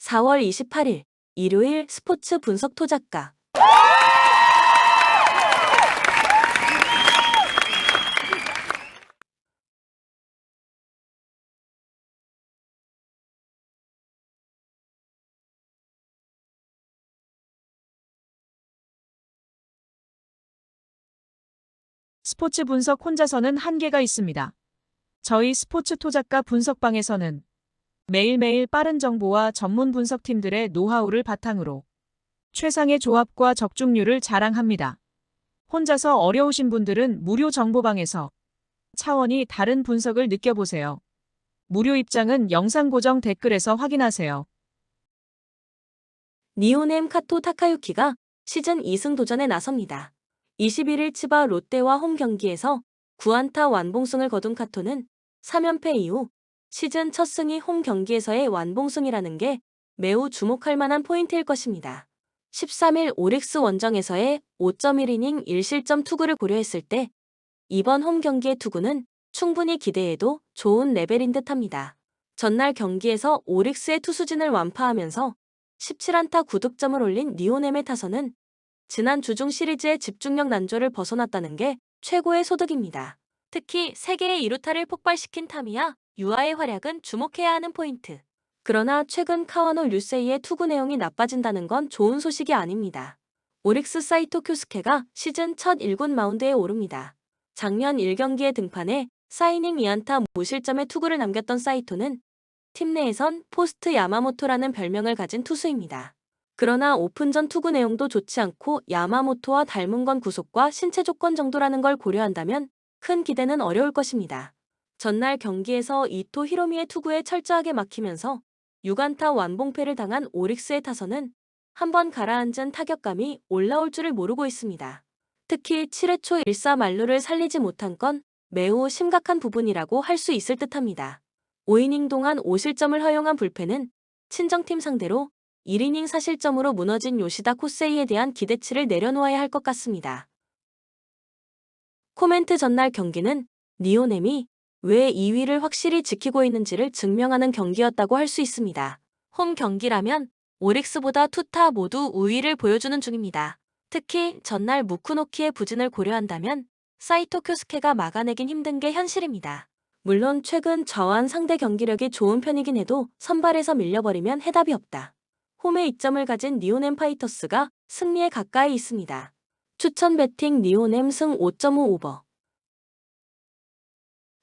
4월 28일 일요일 스포츠 분석 토작가. 스포츠 분석 혼자서는 한계가 있습니다. 저희 스포츠 토작가 분석방에서는 매일매일 빠른 정보와 전문 분석팀들의 노하우를 바탕으로 최상의 조합과 적중률을 자랑합니다. 혼자서 어려우신 분들은 무료 정보방에서 차원이 다른 분석을 느껴보세요. 무료 입장은 영상 고정 댓글에서 확인하세요. 니오넴 카토 타카유키가 시즌 2승 도전에 나섭니다. 21일 치바 롯데와 홈 경기에서 9안타 완봉승을 거둔 카토는 3연패 이후 시즌 첫 승이 홈 경기에서의 완봉승이라는 게 매우 주목할 만한 포인트일 것입니다. 13일 오릭스 원정에서의 5.1이닝 1실점 투구를 고려했을 때 이번 홈 경기의 투구는 충분히 기대해도 좋은 레벨인 듯합니다. 전날 경기에서 오릭스의 투수진을 완파하면서 17안타 9득점을 올린 니오넴의 타선은 지난 주중 시리즈의 집중력 난조를 벗어났다는 게 최고의 소득입니다. 특히 3개의 이루타를 폭발시킨 타미야 유아의 활약은 주목해야 하는 포인트. 그러나 최근 카와노 류세이의 투구 내용이 나빠진다는 건 좋은 소식이 아닙니다. 오릭스 사이토 쿄스케가 시즌 첫 1군 마운드에 오릅니다. 작년 1경기에 등판해 4이닝 2안타 무실점의 투구를 남겼던 사이토는 팀 내에선 포스트 야마모토라는 별명을 가진 투수입니다. 그러나 오픈전 투구 내용도 좋지 않고 야마모토와 닮은 건 구속과 신체 조건 정도라는 걸 고려한다면 큰 기대는 어려울 것입니다. 전날 경기에서 이토 히로미의 투구에 철저하게 막히면서 6안타 완봉패를 당한 오릭스의 타선은 한번 가라앉은 타격감이 올라올 줄을 모르고 있습니다. 특히 7회 초 1사 만루를 살리지 못한 건 매우 심각한 부분이라고 할 수 있을 듯합니다. 5이닝 동안 5실점을 허용한 불펜은 친정팀 상대로 1이닝 4실점으로 무너진 요시다 코세이에 대한 기대치를 내려놓아야 할 것 같습니다. 코멘트 전날 경기는 니오넴이 왜 2위를 확실히 지키고 있는지를 증명하는 경기였다고 할 수 있습니다. 홈 경기라면 오릭스보다 투타 모두 우위를 보여주는 중입니다. 특히 전날 무쿠노키의 부진을 고려한다면 사이토 쿄스케가 막아내긴 힘든 게 현실입니다. 물론 최근 저한 상대 경기력이 좋은 편이긴 해도 선발에서 밀려버리면 해답이 없다. 홈에 이점을 가진 니오넴 파이터스가 승리에 가까이 있습니다. 추천 배팅 니오넴 승 5.5 오버.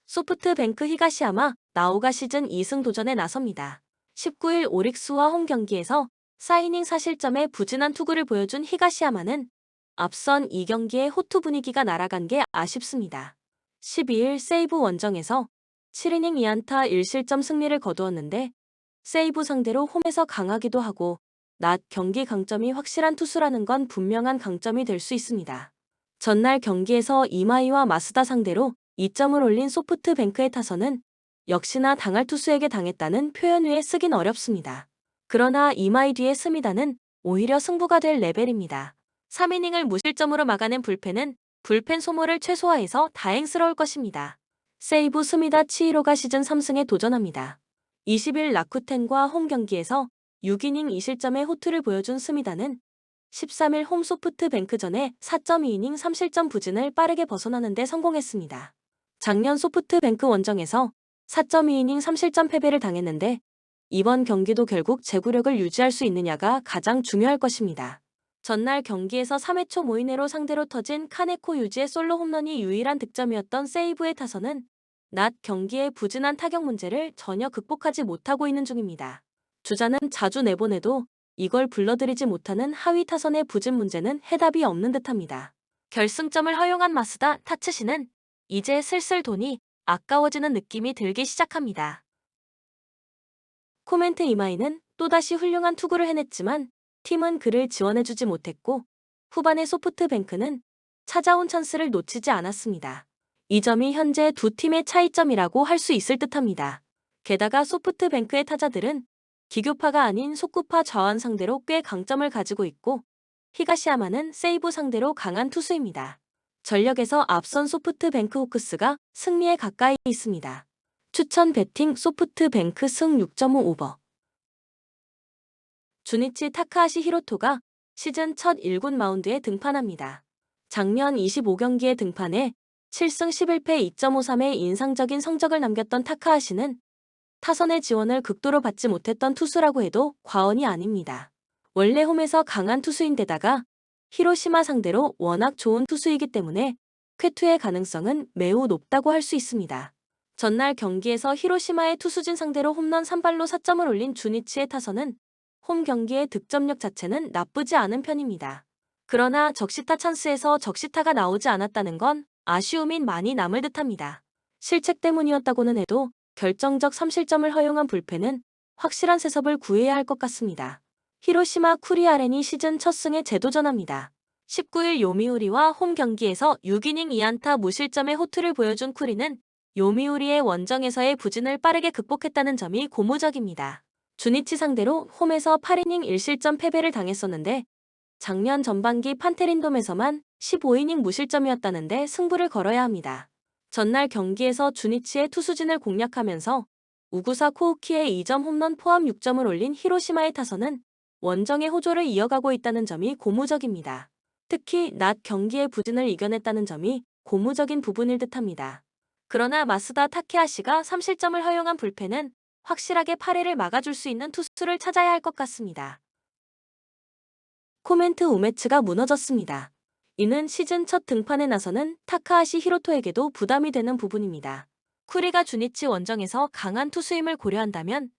소프트뱅크 히가시야마 나오가 시즌 2승 도전에 나섭니다. 19일 오릭스와 홈 경기에서 4이닝 4실점의 부진한 투구를 보여준 히가시야마는 앞선 2경기의 호투 분위기가 날아간 게 아쉽습니다. 12일 세이브 원정에서 7이닝 2안타 1실점 승리를 거두었는데 세이브 상대로 홈에서 강하기도 하고 낮 경기 강점이 확실한 투수라는 건 분명한 강점이 될 수 있습니다. 전날 경기에서 이마이와 마스다 상대로 2점을 올린 소프트뱅크의 타선은 역시나 당할 투수에게 당했다는 표현 외에 쓰긴 어렵습니다. 그러나 이마이 뒤의 스미다는 오히려 승부가 될 레벨입니다. 3이닝을 무실점으로 막아낸 불펜은 불펜 소모를 최소화해서 다행스러울 것입니다. 세이브 스미다 치히로가 시즌 3승에 도전합니다. 20일 라쿠텐과 홈 경기에서 6이닝 2실점의 호투를 보여준 스미다는 13일 홈 소프트뱅크전에 4.2이닝 3실점 부진을 빠르게 벗어나는 데 성공했습니다. 작년 소프트뱅크 원정에서 4.2이닝 3실점 패배를 당했는데 이번 경기도 결국 제구력을 유지할 수 있느냐가 가장 중요할 것입니다. 전날 경기에서 3회 초 모이네로 상대로 터진 카네코 유지의 솔로 홈런이 유일한 득점이었던 세이브의 타선은 낮 경기의 부진한 타격 문제를 전혀 극복하지 못하고 있는 중입니다. 주자는 자주 내보내도 이걸 불러들이지 못하는 하위 타선의 부진 문제는 해답이 없는 듯합니다. 결승점을 허용한 마스다 타츠시는 이제 슬슬 돈이 아까워지는 느낌이 들기 시작합니다. 코멘트 이마이는 또다시 훌륭한 투구를 해냈지만 팀은 그를 지원해주지 못했고 후반의 소프트뱅크는 찾아온 찬스를 놓치지 않았습니다. 이 점이 현재 두 팀의 차이점이라고 할 수 있을 듯합니다. 게다가 소프트뱅크의 타자들은 기교파가 아닌 속구파 좌완 상대로 꽤 강점을 가지고 있고 히가시야마는 세이브 상대로 강한 투수입니다. 전력에서 앞선 소프트뱅크 호크스가 승리에 가까이 있습니다. 추천 배팅 소프트뱅크 승 6.5 오버. 주니치 타카하시 히로토가 시즌 첫 1군 마운드에 등판합니다. 작년 25경기에 등판해 7승 11패 2.53의 인상적인 성적을 남겼던 타카하시는 타선의 지원을 극도로 받지 못했던 투수라고 해도 과언이 아닙니다. 원래 홈에서 강한 투수인데다가 히로시마 상대로 워낙 좋은 투수이기 때문에 쾌투의 가능성은 매우 높다고 할 수 있습니다. 전날 경기에서 히로시마의 투수진 상대로 홈런 3발로 4점을 올린 주니치의 타선은 홈 경기의 득점력 자체는 나쁘지 않은 편입니다. 그러나 적시타 찬스에서 적시타가 나오지 않았다는 건 아쉬움이 많이 남을 듯합니다. 실책 때문이었다고는 해도 결정적 3실점을 허용한 불펜은 확실한 세섭을 구해야 할 것 같습니다. 히로시마 쿠리아렌이 시즌 첫 승에 재도전합니다. 19일 요미우리와 홈 경기에서 6이닝 2안타 무실점의 호투를 보여준 쿠리는 요미우리의 원정에서의 부진을 빠르게 극복했다는 점이 고무적입니다. 주니치 상대로 홈에서 8이닝 1실점 패배를 당했었는데 작년 전반기 판테린돔에서만 15이닝 무실점이었다는데 승부를 걸어야 합니다. 전날 경기에서 주니치의 투수진을 공략하면서 우구사 코우키의 2점 홈런 포함 6점을 올린 히로시마의 타선은 원정의 호조를 이어가고 있다는 점이 고무적입니다. 특히 낮 경기의 부진을 이겨냈다는 점이 고무적인 부분일 듯합니다. 그러나 마스다 타케하시가 3실점을 허용한 불펜은 확실하게 8회를 막아줄 수 있는 투수를 찾아야 할 것 같습니다. 코멘트 우메츠가 무너졌습니다. 이는 시즌 첫 등판에 나서는 타카하시 히로토에게도 부담이 되는 부분입니다. 쿠리가 주니치 원정에서 강한 투수임을 고려한다면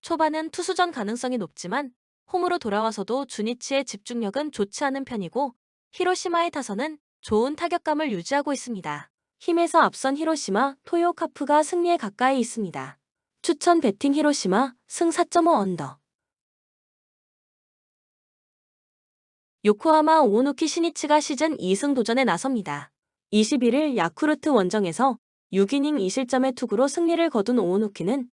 초반은 투수전 가능성이 높지만 홈으로 돌아와서도 주니치의 집중력은 좋지 않은 편이고 히로시마의 타선은 좋은 타격감을 유지하고 있습니다. 힘에서 앞선 히로시마, 토요카프가 승리에 가까이 있습니다. 추천 배팅 히로시마, 승 4.5 언더. 요코하마 오오누키 시니츠가 시즌 2승 도전에 나섭니다. 21일 야쿠르트 원정에서 6이닝 2실점의 투구로 승리를 거둔 오오누키는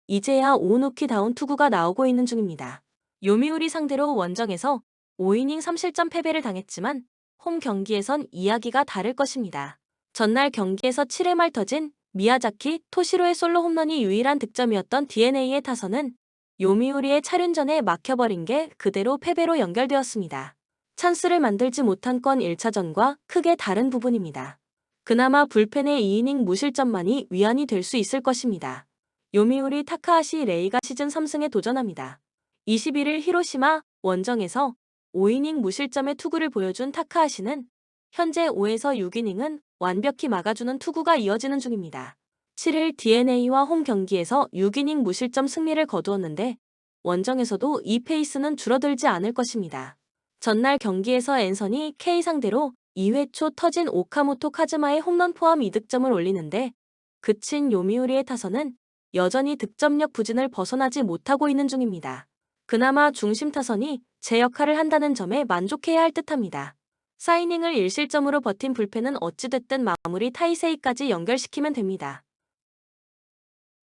이제야 오오누키다운 투구가 나오고 있는 중입니다. 요미우리 상대로 원정에서 5이닝 3실점 패배를 당했지만 홈 경기에선 이야기가 다를 것입니다. 전날 경기에서 7회 말 터진 미야자키 토시로의 솔로 홈런이 유일한 득점이었던 DeNA의 타선은 요미우리의 차륜전에 막혀버린 게 그대로 패배로 연결되었습니다. 찬스를 만들지 못한 건 1차전과 크게 다른 부분입니다. 그나마 불펜의 2이닝 무실점만이 위안이 될 수 있을 것입니다. 요미우리 타카하시 레이가 시즌 3승에 도전합니다. 21일 히로시마 원정에서 5이닝 무실점의 투구를 보여준 타카하시는 현재 5에서 6이닝은 완벽히 막아주는 투구가 이어지는 중입니다. 7일 DeNA와 홈 경기에서 6이닝 무실점 승리를 거두었는데 원정에서도 이 페이스는 줄어들지 않을 것입니다. 전날 경기에서 앤서니 K 상대로 2회 초 터진 오카모토 카즈마의 홈런 포함 2득점을 올리는데 그친 요미우리의 타선은 여전히 득점력 부진을 벗어나지 못하고 있는 중입니다. 그나마 중심 타선이 제 역할을 한다는 점에 만족해야 할 듯합니다. 4이닝을 1실점으로 버틴 불펜은 어찌됐든 마무리 타이세이까지 연결시키면 됩니다.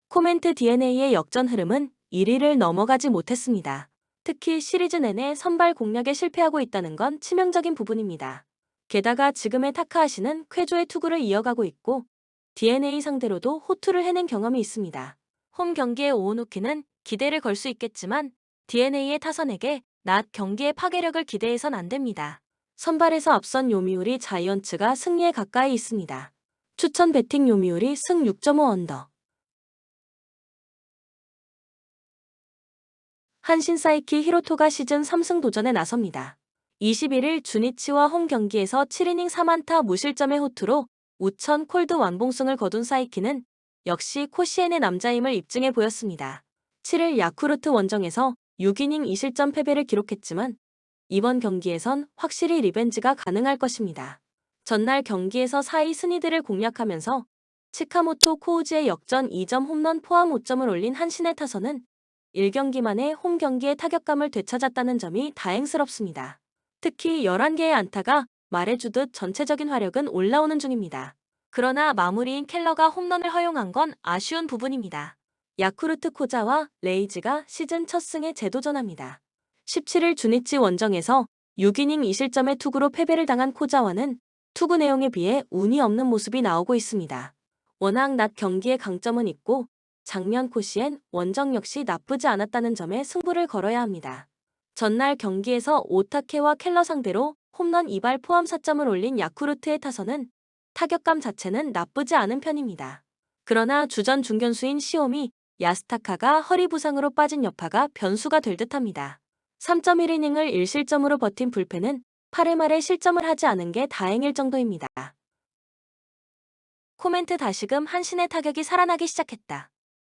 코멘트 DeNA의 역전 흐름은 1위를 넘어가지 못했습니다. 특히 시리즈 내내 선발 공략에 실패하고 있다는 건 치명적인 부분입니다. 게다가 지금의 타카하시는 쾌조의 투구를 이어가고 있고 DeNA 상대로도 호투를 해낸 경험이 있습니다. 홈 경기의 오오누키는 기대를 걸 수 있겠지만 DeNA의 타선에게 낮 경기의 파괴력을 기대해선 안 됩니다. 선발에서 앞선 요미우리 자이언츠가 승리에 가까이 있습니다. 추천 배팅 요미우리 승 6.5 언더. 한신 사이키 히로토가 시즌 3승 도전에 나섭니다. 21일 주니치와 홈 경기에서 7이닝 3안타 무실점의 호투로 우천 콜드 완봉승을 거둔 사이키는 역시 코시엔의 남자임을 입증해 보였습니다. 7일 야쿠르트 원정에서 6이닝 2실점 패배를 기록했지만 이번 경기에선 확실히 리벤지가 가능할 것입니다. 전날 경기에서 4위 스니드를 공략하면서 치카모토 코우즈의 역전 2점 홈런 포함 5점을 올린 한신의 타선은 1경기 만에 홈 경기의 타격감을 되찾았다는 점이 다행스럽습니다. 특히 11개의 안타가 말해주듯 전체적인 화력은 올라오는 중입니다. 그러나 마무리인 켈러가 홈런을 허용한 건 아쉬운 부분입니다. 야쿠르트 코자와 레이즈가 시즌 첫 승에 재도전합니다. 17일 주니치 원정에서 6이닝 2실점의 투구로 패배를 당한 코자와는 투구 내용에 비해 운이 없는 모습이 나오고 있습니다. 워낙 낮 경기에 강점은 있고 작년 코시엔 원정 역시 나쁘지 않았다는 점에 승부를 걸어야 합니다. 전날 경기에서 오타케와 켈러 상대로 홈런 2발 포함 4점을 올린 야쿠르트의 타선은 타격감 자체는 나쁘지 않은 편입니다. 그러나 주전 중견수인 시오미, 야스타카가 허리 부상으로 빠진 여파가 변수가 될 듯합니다. 3.1이닝을 1실점으로 버틴 불펜은 8회 말에 실점을 하지 않은 게 다행일 정도입니다. 코멘트 다시금 한신의 타격이 살아나기 시작했다.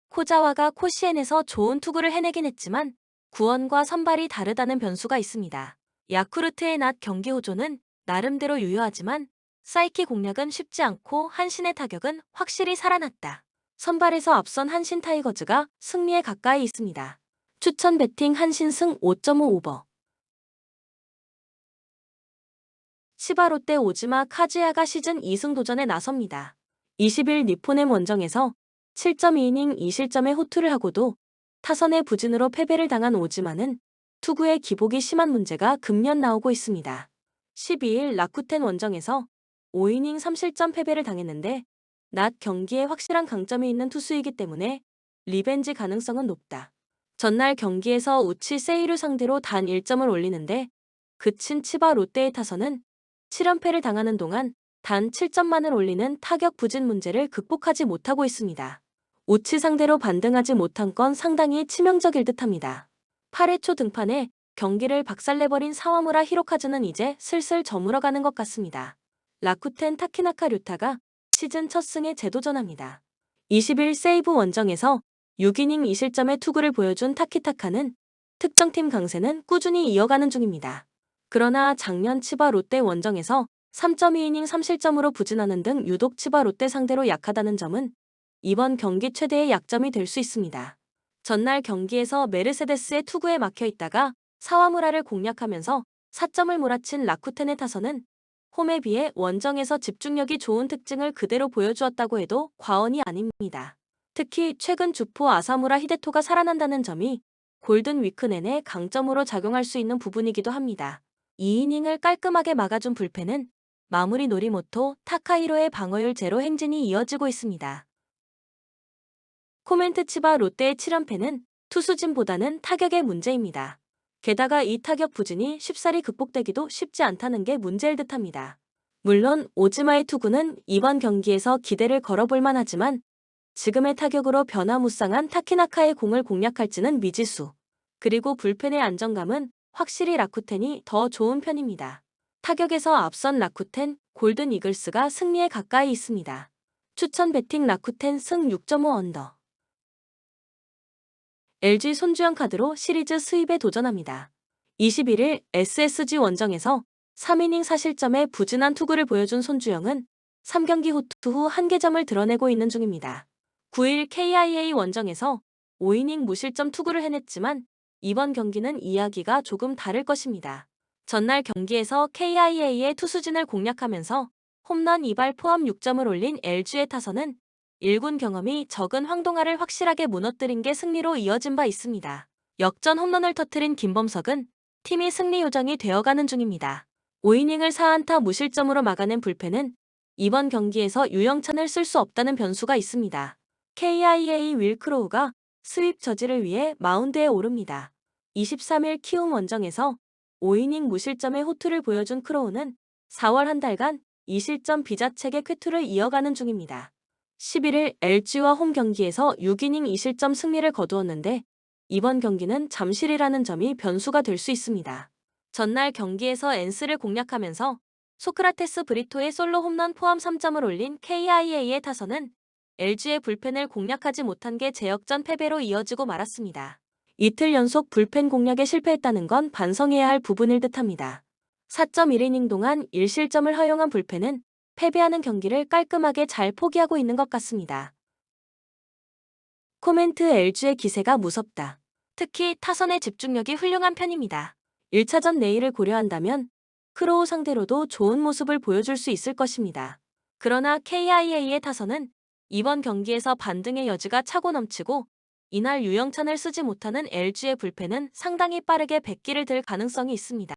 코자와가 코시엔에서 좋은 투구를 해내긴 했지만 구원과 선발이 다르다는 변수가 있습니다. 야쿠르트의 낮 경기 호조는 나름대로 유효하지만 사이키 공략은 쉽지 않고 한신의 타격은 확실히 살아났다. 선발에서 앞선 한신 타이거즈가 승리에 가까이 있습니다. 추천 배팅 한신 승 5.5 오버. 치바 롯데 오지마 카즈야가 시즌 2승 도전에 나섭니다. 20일 니포넴 원정에서 7.2이닝 2실점의 호투를 하고도 타선의 부진으로 패배를 당한 오지마는 투구의 기복이 심한 문제가 금년 나오고 있습니다. 12일 라쿠텐 원정에서 5이닝 3실점 패배를 당했는데 낮 경기에 확실한 강점이 있는 투수이기 때문에 리벤지 가능성은 높다. 전날 경기에서 우치 세이루 상대로 단 1점을 올리는데 그친 치바 롯데의 타선은 7연패를 당하는 동안 단 7점만을 올리는 타격 부진 문제를 극복하지 못하고 있습니다. 우치 상대로 반등하지 못한 건 상당히 치명적일 듯합니다. 8회 초 등판에 경기를 박살내버린 사와무라 히로카즈는 이제 슬슬 저물어가는 것 같습니다. 라쿠텐 타키나카 류타가 시즌 첫 승에 재도전합니다. 20일 세이브 원정에서 6이닝 2실점의 투구를 보여준 타키타카는 특정팀 강세는 꾸준히 이어가는 중입니다. 그러나 작년 치바 롯데 원정에서 3.2이닝 3실점으로 부진하는 등 유독 치바 롯데 상대로 약하다는 점은 이번 경기 최대의 약점이 될 수 있습니다. 전날 경기에서 메르세데스의 투구에 막혀 있다가 사와무라를 공략하면서 4점을 몰아친 라쿠텐의 타선은 홈에 비해 원정에서 집중력이 좋은 특징을 그대로 보여주었다고 해도 과언이 아닙니다. 특히 최근 주포 아사무라 히데토가 살아난다는 점이 골든 위크 내내 강점으로 작용할 수 있는 부분이기도 합니다. 2이닝을 깔끔하게 막아준 불펜은 마무리 노리모토 타카히로의 방어율 제로 행진이 이어지고 있습니다. 코멘트 치바 롯데의 7연패는 투수진보다는 타격의 문제입니다. 게다가 이 타격 부진이 쉽사리 극복되기도 쉽지 않다는 게 문제일 듯합니다. 물론 오지마의 투구는 이번 경기에서 기대를 걸어볼 만하지만 지금의 타격으로 변화무쌍한 타키나카의 공을 공략할지는 미지수. 그리고 불펜의 안정감은 확실히 라쿠텐이 더 좋은 편입니다. 타격에서 앞선 라쿠텐, 골든 이글스가 승리에 가까이 있습니다. 추천 배팅 라쿠텐 승 6.5 언더. LG 손주영 카드로 시리즈 수입에 도전합니다. 21일 SSG 원정에서 3이닝 4실점의 부진한 투구를 보여준 손주영은 3경기 호투 후 한계점을 드러내고 있는 중입니다. 9일 KIA 원정에서 5이닝 무실점 투구를 해냈지만 이번 경기는 이야기가 조금 다를 것입니다. 전날 경기에서 KIA의 투수진을 공략하면서 홈런 2발 포함 6점을 올린 LG의 타선은 1군 경험이 적은 황동아를 확실하게 무너뜨린 게 승리로 이어진 바 있습니다. 역전 홈런을 터뜨린 김범석은 팀이 승리 요정이 되어가는 중입니다. 5이닝을 4안타 무실점으로 막아낸 불펜은 이번 경기에서 유영찬을 쓸 수 없다는 변수가 있습니다. KIA 윌크로우가 스윕 저지를 위해 마운드에 오릅니다. 23일 키움 원정에서 5이닝 무실점의 호투를 보여준 크로우는 4월 한 달간 2실점 비자책의 쾌투를 이어가는 중입니다. 11일 LG와 홈 경기에서 6이닝 2실점 승리를 거두었는데 이번 경기는 잠실이라는 점이 변수가 될 수 있습니다. 전날 경기에서 엔스를 공략하면서 소크라테스 브리토의 솔로 홈런 포함 3점을 올린 KIA의 타선은 LG의 불펜을 공략하지 못한 게 제역전 패배로 이어지고 말았습니다. 이틀 연속 불펜 공략에 실패했다는 건 반성해야 할 부분일 듯합니다. 4.1이닝 동안 1실점을 허용한 불펜은 패배하는 경기를 깔끔하게 잘 포기하고 있는 것 같습니다. 코멘트 LG의 기세가 무섭다. 특히 타선의 집중력이 훌륭한 편입니다. 1차전 내일을 고려한다면 크로우 상대로도 좋은 모습을 보여줄 수 있을 것입니다. 그러나 KIA의 타선은 이번 경기에서 반등의 여지가 차고 넘치고 이날 유영찬을 쓰지 못하는 LG의 불펜은 상당히 빠르게 백기를 들 가능성이 있습니다.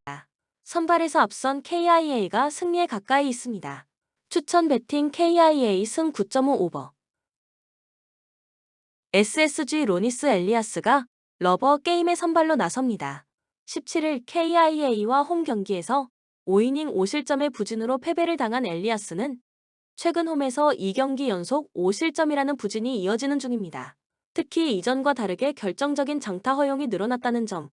선발에서 앞선 KIA가 승리에 가까이 있습니다. 추천 배팅 KIA 승 9.5 오버. SSG 로니스 엘리아스가 러버 게임에 선발로 나섭니다. 17일 KIA와 홈 경기에서 5이닝 5실점의 부진으로 패배를 당한 엘리아스는 최근 홈에서 2경기 연속 5실점이라는 부진이 이어지는 중입니다. 특히 이전과 다르게 결정적인 장타 허용이 늘어났다는 점,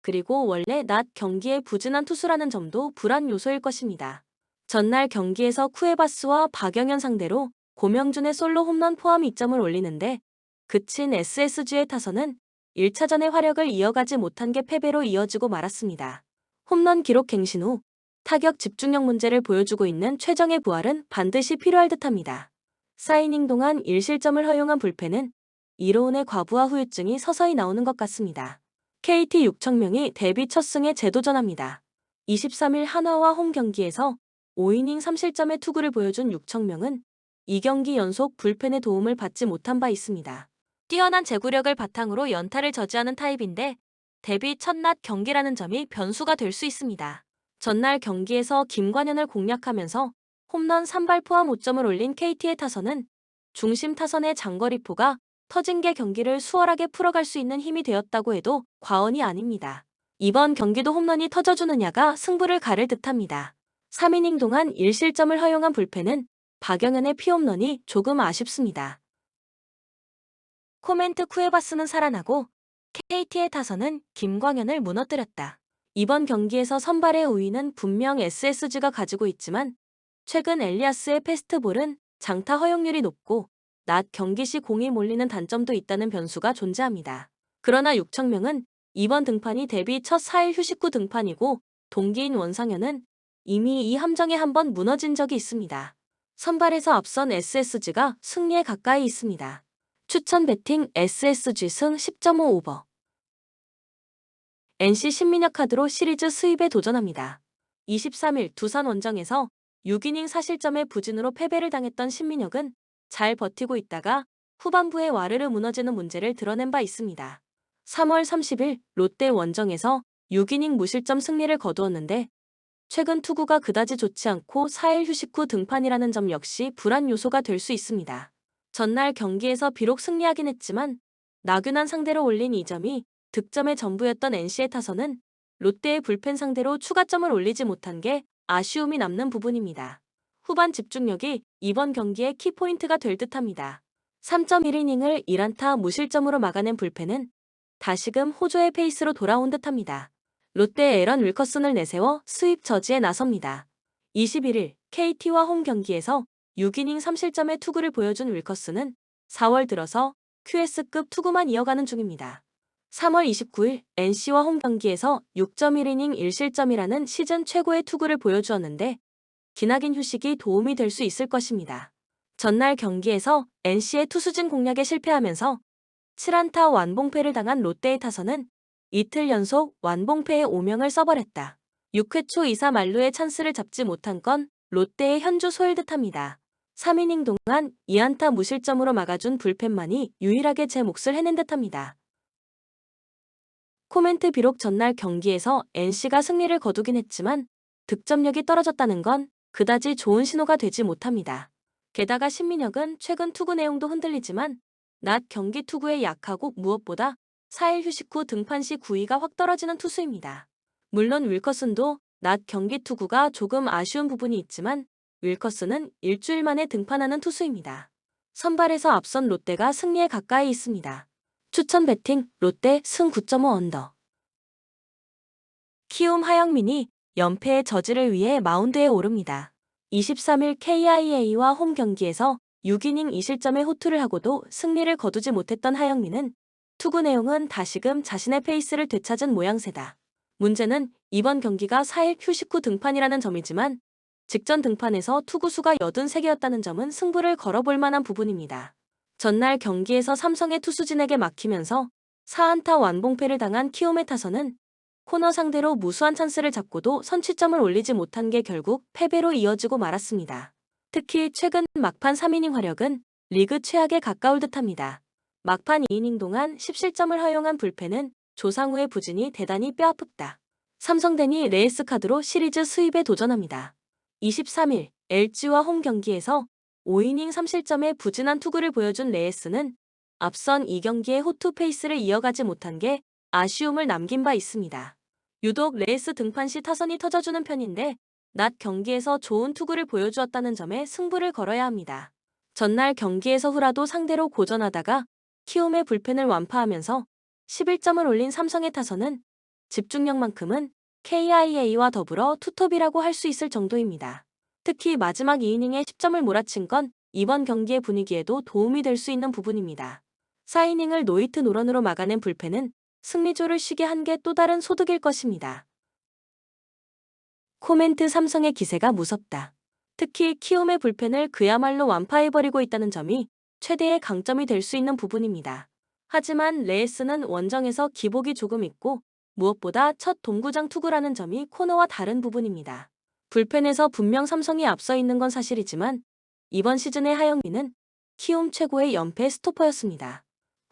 그리고 원래 낮 경기에 부진한 투수라는 점도 불안 요소일 것입니다. 전날 경기에서 쿠에바스와 박영현 상대로 고명준의 솔로 홈런 포함 2점을 올리는데 그친 SSG의 타선은 1차전의 화력을 이어가지 못한 게 패배로 이어지고 말았습니다. 홈런 기록 갱신 후 타격 집중력 문제를 보여주고 있는 최정의 부활은 반드시 필요할 듯합니다. 4이닝 동안 1실점을 허용한 불펜은 이로운의 과부하 후유증이 서서히 나오는 것 같습니다. KT 6천명이 데뷔 첫 승에 재도전합니다. 23일 한화와 홈 경기에서 5이닝 3실점의 투구를 보여준 6천명은 2경기 연속 불펜의 도움을 받지 못한 바 있습니다. 뛰어난 제구력을 바탕으로 연타를 저지하는 타입인데 데뷔 첫낮 경기라는 점이 변수가 될 수 있습니다. 전날 경기에서 김관현을 공략하면서 홈런 3발 포함 5점을 올린 KT의 타선은 중심 타선의 장거리포가 터진 게 경기를 수월하게 풀어갈 수 있는 힘이 되었다고 해도 과언이 아닙니다. 이번 경기도 홈런이 터져주느냐가 승부를 가를 듯합니다. 3이닝 동안 1실점을 허용한 불펜은 박영현의 피홈런이 조금 아쉽습니다. 코멘트 쿠에바스는 살아나고 KT의 타선은 김광현을 무너뜨렸다. 이번 경기에서 선발의 우위는 분명 SSG가 가지고 있지만 최근 엘리아스의 패스트볼은 장타 허용률이 높고 낮 경기 시 공이 몰리는 단점도 있다는 변수가 존재합니다. 그러나 6천명은 이번 등판이 데뷔 첫 4일 휴식 후 등판이고 동기인 원상현은 이미 이 함정에 한번 무너진 적이 있습니다. 선발에서 앞선 SSG가 승리에 가까이 있습니다. 추천 배팅 SSG 승 10.5 오버. NC 신민혁 카드로 시리즈 수입에 도전합니다. 23일 두산 원정에서 6이닝 4실점의 부진으로 패배를 당했던 신민혁은 잘 버티고 있다가 후반부에 와르르 무너지는 문제를 드러낸 바 있습니다. 3월 30일 롯데 원정에서 6이닝 무실점 승리를 거두었는데 최근 투구가 그다지 좋지 않고 4일 휴식 후 등판이라는 점 역시 불안 요소가 될 수 있습니다. 전날 경기에서 비록 승리하긴 했지만 나균안 상대로 올린 2점이 득점의 전부였던 NC의 타선은 롯데의 불펜 상대로 추가점을 올리지 못한 게 아쉬움이 남는 부분입니다. 후반 집중력이 이번 경기의 키포인트가 될 듯합니다. 3.1이닝을 1안타 무실점으로 막아낸 불펜은 다시금 호조의 페이스로 돌아온 듯합니다. 롯데의 에런 윌커슨을 내세워 수입 저지에 나섭니다. 21일 KT와 홈 경기에서 6이닝 3실점의 투구를 보여준 윌커슨은 4월 들어서 QS급 투구만 이어가는 중입니다. 3월 29일 NC와 홈 경기에서 6.1이닝 1실점이라는 시즌 최고의 투구를 보여주었는데 기나긴 휴식이 도움이 될 수 있을 것입니다. 전날 경기에서 NC의 투수진 공략에 실패하면서 7안타 완봉패를 당한 롯데의 타선은 이틀 연속 완봉패의 오명을 써버렸다. 6회 초 2사 만루의 찬스를 잡지 못한 건 롯데의 현주 소일 듯합니다. 3이닝 동안 2안타 무실점으로 막아준 불펜만이 유일하게 제 몫을 해낸 듯합니다. 코멘트 비록 전날 경기에서 NC가 승리를 거두긴 했지만 득점력이 떨어졌다는 건 그다지 좋은 신호가 되지 못합니다. 게다가 신민혁은 최근 투구 내용도 흔들리지만 낮 경기 투구에 약하고 무엇보다 4일 휴식 후 등판 시 구위가 확 떨어지는 투수입니다. 물론 윌커슨도 낮 경기 투구가 조금 아쉬운 부분이 있지만 윌커슨은 일주일 만에 등판하는 투수입니다. 선발에서 앞선 롯데가 승리에 가까이 있습니다. 추천 배팅 롯데 승 9.5 언더. 키움 하영민이 연패의 저지를 위해 마운드에 오릅니다. 23일 KIA와 홈 경기에서 6이닝 2실점의 호투를 하고도 승리를 거두지 못했던 하영민은 투구 내용은 다시금 자신의 페이스를 되찾은 모양새다. 문제는 이번 경기가 4일 휴식 후 등판이라는 점이지만 직전 등판에서 투구수가 83개였다는 점은 승부를 걸어볼 만한 부분입니다. 전날 경기에서 삼성의 투수진에게 막히면서 4안타 완봉패를 당한 키움의 타선은 코너 상대로 무수한 찬스를 잡고도 선취점을 올리지 못한 게 결국 패배로 이어지고 말았습니다. 특히 최근 막판 3이닝 화력은 리그 최악에 가까울 듯합니다. 막판 2이닝 동안 10실점을 허용한 불펜은 조상우의 부진이 대단히 뼈아프다. 삼성電레이스 카드로 시리즈 수입에 도전합니다. 23일 LG와 홈 경기에서 5이닝 3실점의 부진한 투구를 보여준 레이스는 앞선 2경기의 호투 페이스를 이어가지 못한 게 아쉬움을 남긴 바 있습니다. 유독 레이스 등판 시 타선이 터져주는 편인데 낮 경기에서 좋은 투구를 보여주었다는 점에 승부를 걸어야 합니다. 전날 경기에서 후라도 상대로 고전하다가 키움의 불펜을 완파하면서 11점을 올린 삼성의 타선은 집중력만큼은 KIA와 더불어 투톱이라고 할 수 있을 정도입니다. 특히 마지막 2이닝에 10점을 몰아친 건 이번 경기의 분위기에도 도움이 될 수 있는 부분입니다. 4이닝을 노히트 노런으로 막아낸 불펜은 승리조를 쉬게 한 게 또 다른 소득일 것입니다. 코멘트 삼성의 기세가 무섭다. 특히 키움의 불펜을 그야말로 완파해버리고 있다는 점이 최대의 강점이 될 수 있는 부분입니다. 하지만 레이스는 원정에서 기복이 조금 있고 무엇보다 첫 돔구장 투구라는 점이 코너와 다른 부분입니다. 불펜에서 분명 삼성이 앞서 있는 건 사실이지만 이번 시즌의 하영민은 키움 최고의 연패 스토퍼였습니다.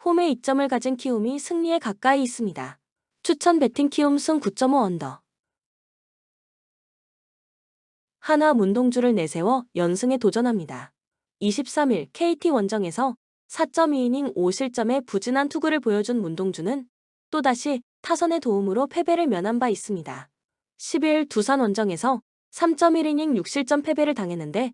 홈에 이점을 가진 키움이 승리에 가까이 있습니다. 추천 배팅 키움 승 9.5 언더. 한화 문동주를 내세워 연승에 도전합니다. 23일 KT 원정에서 4.2이닝 5실점의 부진한 투구를 보여준 문동주는 또다시 타선의 도움으로 패배를 면한 바 있습니다. 10일 두산 원정에서 3.1이닝 6실점 패배를 당했는데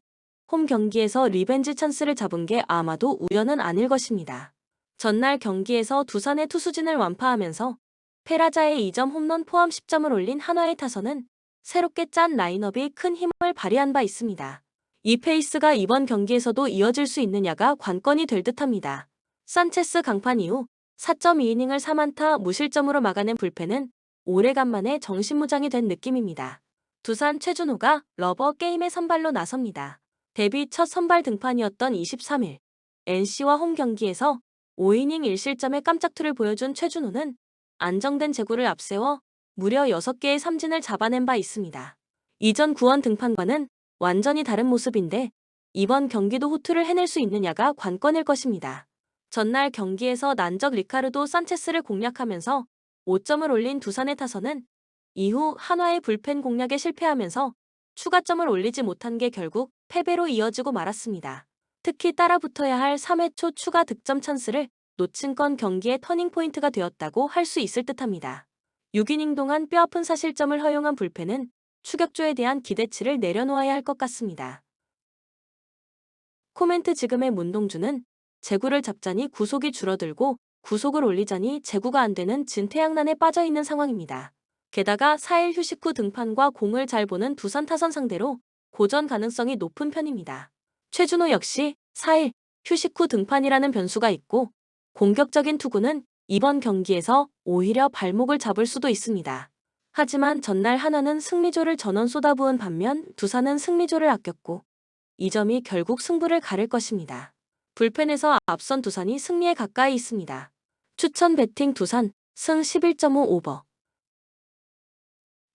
홈 경기에서 리벤지 찬스를 잡은 게 아마도 우연은 아닐 것입니다. 전날 경기에서 두산의 투수진을 완파하면서 페라자의 2점 홈런 포함 10점을 올린 한화의 타선은 새롭게 짠 라인업이 큰 힘을 발휘한 바 있습니다. 이 페이스가 이번 경기에서도 이어질 수 있느냐가 관건이 될 듯합니다. 산체스 강판 이후 4.2이닝을 3안타 무실점으로 막아낸 불펜은 오래간만에 정신무장이 된 느낌입니다. 두산 최준호가 러버 게임에 선발로 나섭니다. 데뷔 첫 선발 등판이었던 23일 NC와 홈 경기에서 5이닝 1실점의 깜짝투를 보여준 최준호는 안정된 제구를 앞세워 무려 6개의 삼진을 잡아낸 바 있습니다. 이전 구원 등판과는 완전히 다른 모습인데 이번 경기도 호투를 해낼 수 있느냐가 관건일 것입니다. 전날 경기에서 난적 리카르도 산체스를 공략하면서 5점을 올린 두산의 타선은 이후 한화의 불펜 공략에 실패하면서 추가점을 올리지 못한 게 결국 패배로 이어지고 말았습니다. 특히 따라붙어야 할 3회 초 추가 득점 찬스를 놓친 건 경기의 터닝포인트가 되었다고 할 수 있을 듯합니다. 6이닝 동안 뼈아픈 사실점을 허용한 불펜은 추격조에 대한 기대치를 내려놓아야 할 것 같습니다. 코멘트 지금의 문동주는 제구를 잡자니 구속이 줄어들고 구속을 올리자니 제구가 안 되는 진퇴양난에 빠져 있는 상황입니다. 게다가 4일 휴식 후 등판과 공을 잘 보는 두산 타선 상대로 고전 가능성이 높은 편입니다. 최준호 역시 4일 휴식 후 등판이라는 변수가 있고 공격적인 투구는 이번 경기에서 오히려 발목을 잡을 수도 있습니다. 하지만 전날 한화는 승리조를 전원 쏟아부은 반면 두산은 승리조를 아꼈고 이 점이 결국 승부를 가를 것입니다. 불펜에서 앞선 두산이 승리에 가까이 있습니다. 추천 배팅 두산 승 11.5 오버.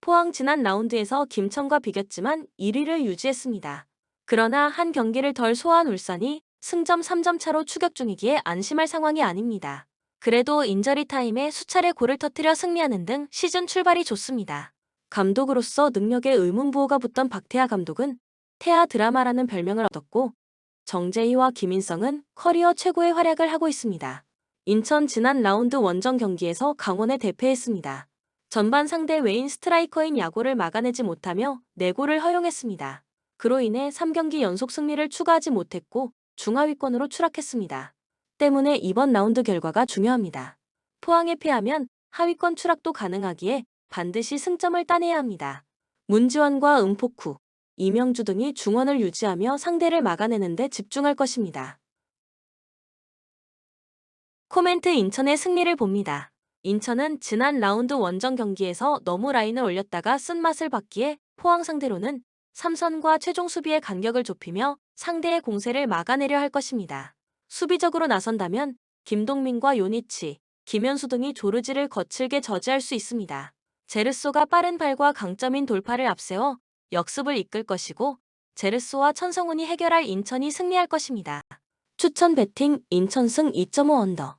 포항 지난 라운드에서 김천과 비겼지만 1위를 유지했습니다. 그러나 한 경기를 덜 소화한 울산이 승점 3점 차로 추격 중이기에 안심할 상황이 아닙니다. 그래도 인저리 타임에 수차례 골을 터뜨려 승리하는 등 시즌 출발이 좋습니다. 감독으로서 능력에 의문부호가 붙던 박태하 감독은 태하 드라마라는 별명을 얻었고 정재희와 김인성은 커리어 최고의 활약을 하고 있습니다. 인천 지난 라운드 원정 경기에서 강원에 대패했습니다. 전반 상대 외인 스트라이커인 야고를 막아내지 못하며 4골을 허용했습니다. 그로 인해 3경기 연속 승리를 추가하지 못했고 중하위권으로 추락했습니다. 때문에 이번 라운드 결과가 중요합니다. 포항에 패하면 하위권 추락도 가능하기에 반드시 승점을 따내야 합니다. 문지원과 은폭후, 이명주 등이 중원을 유지하며 상대를 막아내는 데 집중할 것입니다. 코멘트 인천의 승리를 봅니다. 인천은 지난 라운드 원정 경기에서 너무 라인을 올렸다가 쓴맛을 봤기에 포항 상대로는 삼선과 최종 수비의 간격을 좁히며 상대의 공세를 막아내려 할 것입니다. 수비적으로 나선다면 김동민과 요니치, 김현수 등이 조르지를 거칠게 저지할 수 있습니다. 제르소가 빠른 발과 강점인 돌파를 앞세워 역습을 이끌 것이고 제르소와 천성훈이 해결할 인천이 승리할 것입니다. 추천 배팅 인천승 2.5 언더.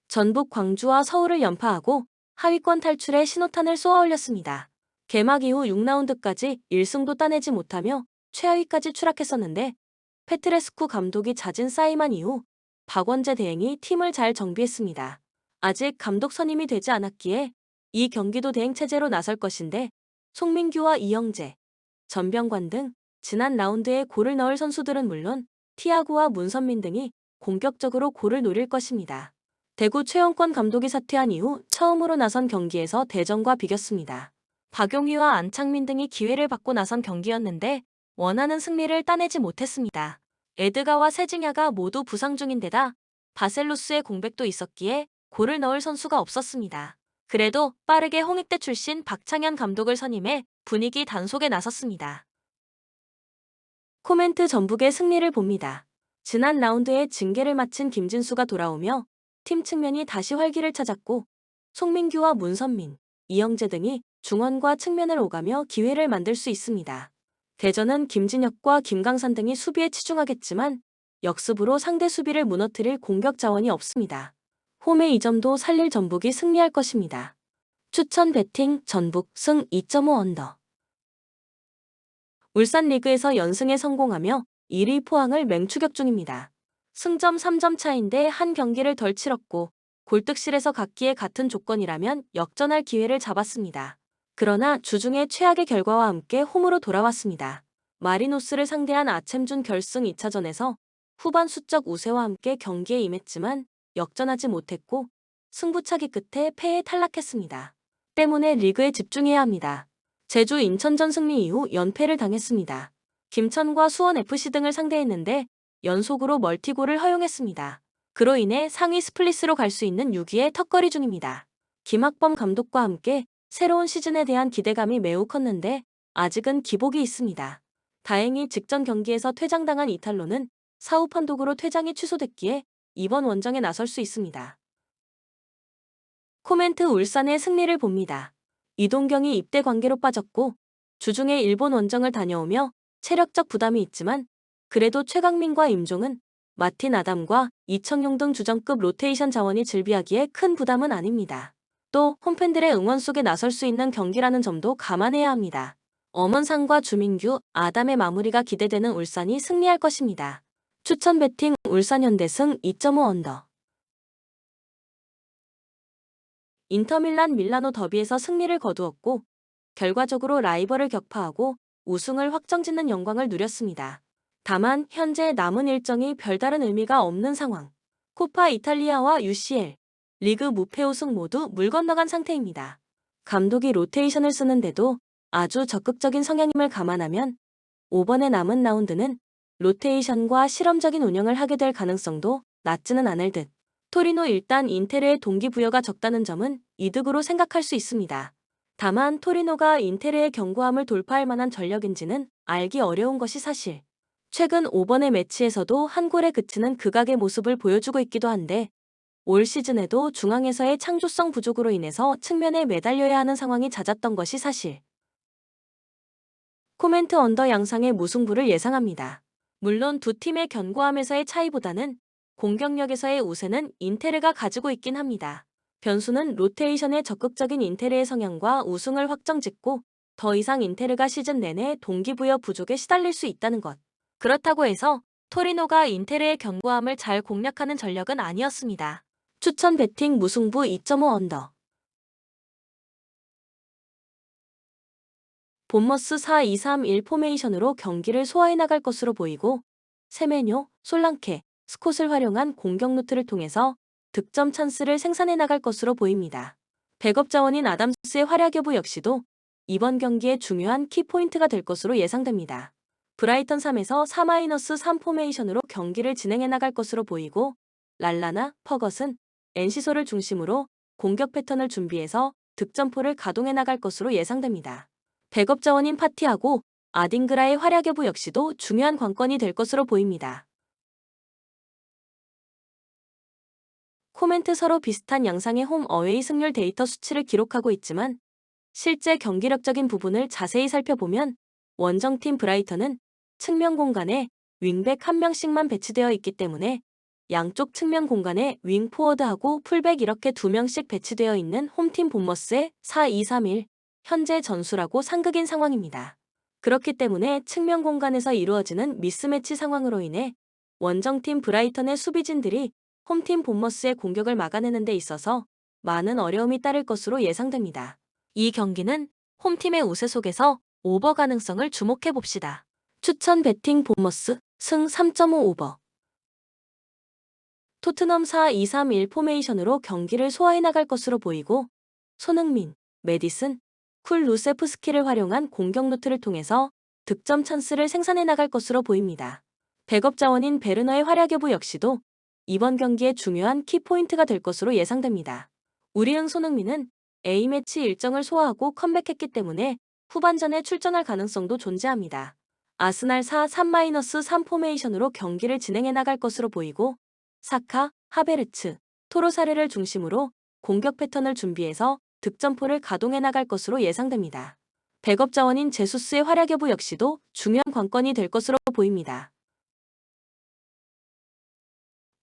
전북 광주와 서울을 연파하고 하위권 탈출에 신호탄을 쏘아올렸습니다. 개막 이후 6라운드까지 1승도 따내지 못하며 최하위까지 추락했었는데 페트레스쿠 감독이 잦은 사임한 이후 박원재 대행이 팀을 잘 정비했습니다. 아직 감독 선임이 되지 않았기에 이 경기도 대행체제로 나설 것인데 송민규와 이영재, 전병관 등 지난 라운드에 골을 넣을 선수들은 물론 티아고와 문선민 등이 공격적으로 골을 노릴 것입니다. 대구 최영권 감독이 사퇴한 이후 처음으로 나선 경기에서 대전과 비겼습니다. 박용희와 안창민 등이 기회를 받고 나선 경기였는데 원하는 승리를 따내지 못했습니다. 에드가와 세징야가 모두 부상 중인데다 바셀루스의 공백도 있었기에 골을 넣을 선수가 없었습니다. 그래도 빠르게 홍익대 출신 박창현 감독을 선임해 분위기 단속에 나섰습니다. 코멘트 전북의 승리를 봅니다. 지난 라운드에 징계를 마친 김진수가 돌아오며 팀 측면이 다시 활기를 찾았고 송민규와 문선민, 이영재 등이 중원과 측면을 오가며 기회를 만들 수 있습니다. 대전은 김진혁과 김강산 등이 수비에 치중하겠지만 역습으로 상대 수비를 무너뜨릴 공격 자원이 없습니다. 홈의 2점도 살릴 전북이 승리할 것입니다. 추천 배팅 전북 승 2.5 언더. 울산 리그에서 연승에 성공하며 1위 포항을 맹추격 중입니다. 승점 3점 차인데 한 경기를 덜 치렀고 골득실에서 갔기에 같은 조건이라면 역전할 기회를 잡았습니다. 그러나 주중에 최악의 결과와 함께 홈으로 돌아왔습니다. 마리노스를 상대한 아츰준 결승 2차전에서 후반 수적 우세와 함께 경기에 임했지만 역전하지 못했고 승부차기 끝에 패에 탈락했습니다. 때문에 리그에 집중해야 합니다. 제주 인천전 승리 이후 연패를 당했습니다. 김천과 수원FC 등을 상대했는데 연속으로 멀티골을 허용했습니다. 그로 인해 상위 스플릿으로 갈 수 있는 6위에 턱걸이 중입니다. 김학범 감독과 함께 새로운 시즌에 대한 기대감이 매우 컸는데 아직은 기복이 있습니다. 다행히 직전 경기에서 퇴장당한 이탈로는 사후 판독으로 퇴장이 취소됐기에 이번 원정에 나설 수 있습니다. 코멘트 울산의 승리를 봅니다. 이동경이 입대 관계로 빠졌고 주중에 일본 원정을 다녀오며 체력적 부담이 있지만 그래도 최강민과 임종은 마틴 아담과 이청용 등 주전급 로테이션 자원이 즐비하기에 큰 부담은 아닙니다. 또 홈팬들의 응원 속에 나설 수 있는 경기라는 점도 감안해야 합니다. 엄원상과 주민규, 아담의 마무리가 기대되는 울산이 승리할 것입니다. 추천 배팅 울산 현대승 2.5 언더. 인터밀란 밀라노 더비에서 승리를 거두었고 결과적으로 라이벌을 격파하고 우승을 확정짓는 영광을 누렸습니다. 다만 현재 남은 일정이 별다른 의미가 없는 상황. 코파 이탈리아와 UCL, 리그 무패 우승 모두 물 건너간 상태입니다. 감독이 로테이션을 쓰는데도 아주 적극적인 성향임을 감안하면 5번의 남은 라운드는 로테이션과 실험적인 운영을 하게 될 가능성도 낮지는 않을 듯. 토리노 일단 인테르의 동기부여가 적다는 점은 이득으로 생각할 수 있습니다. 다만 토리노가 인테르의 견고함을 돌파할 만한 전력인지는 알기 어려운 것이 사실. 최근 5번의 매치에서도 한 골에 그치는 극악의 모습을 보여주고 있기도 한데 올 시즌에도 중앙에서의 창조성 부족으로 인해서 측면에 매달려야 하는 상황이 잦았던 것이 사실. 코멘트 언더 양상의 무승부를 예상합니다. 물론 두 팀의 견고함에서의 차이보다는 공격력에서의 우세는 인테르가 가지고 있긴 합니다. 변수는 로테이션의 적극적인 인테르의 성향과 우승을 확정짓고 더 이상 인테르가 시즌 내내 동기부여 부족에 시달릴 수 있다는 것. 그렇다고 해서 토리노가 인테르의 견고함을 잘 공략하는 전력은 아니었습니다. 추천 배팅 무승부 2.5 언더. 본머스 4-2-3-1 포메이션으로 경기를 소화해 나갈 것으로 보이고 세메뇨, 솔랑케, 스콧을 활용한 공격 루트를 통해서 득점 찬스를 생산해 나갈 것으로 보입니다. 백업 자원인 아담스의 활약 여부 역시도 이번 경기의 중요한 키포인트가 될 것으로 예상됩니다. 브라이턴 3에서 4-3 포메이션으로 경기를 진행해 나갈 것으로 보이고 랄라나 퍼것은 엔시소를 중심으로 공격 패턴을 준비해서 득점포를 가동해 나갈 것으로 예상됩니다. 백업 자원인 파티하고 아딩그라의 활약 여부 역시도 중요한 관건이 될 것으로 보입니다. 코멘트 서로 비슷한 양상의 홈 어웨이 승률 데이터 수치를 기록하고 있지만 실제 경기력적인 부분을 자세히 살펴보면 원정팀 브라이턴은 측면 공간에 윙백 1명씩만 배치되어 있기 때문에 양쪽 측면 공간에 윙 포워드하고 풀백 이렇게 2명씩 배치되어 있는 홈팀 본머스의 4-2-3-1 현재 전술하고 상극인 상황입니다. 그렇기 때문에 측면 공간에서 이루어지는 미스매치 상황으로 인해 원정팀 브라이턴의 수비진들이 홈팀 본머스의 공격을 막아내는 데 있어서 많은 어려움이 따를 것으로 예상됩니다. 이 경기는 홈팀의 우세 속에서 오버 가능성을 주목해 봅시다. 추천 베팅 보머스 승 3.5 오버. 토트넘 4-2-3-1 포메이션으로 경기를 소화해 나갈 것으로 보이고 손흥민, 메디슨, 쿨루세프스키를 활용한 공격 루트를 통해서 득점 찬스를 생산해 나갈 것으로 보입니다. 백업 자원인 베르너의 활약 여부 역시도 이번 경기의 중요한 키포인트가 될 것으로 예상됩니다. 우리응 손흥민은 A매치 일정을 소화하고 컴백했기 때문에 후반전에 출전할 가능성도 존재합니다. 아스날 4-3-3 포메이션으로 경기를 진행해 나갈 것으로 보이고 사카, 하베르츠, 토로사르를 중심으로 공격 패턴을 준비해서 득점포를 가동해 나갈 것으로 예상됩니다. 백업 자원인 제수스의 활약 여부 역시도 중요한 관건이 될 것으로 보입니다.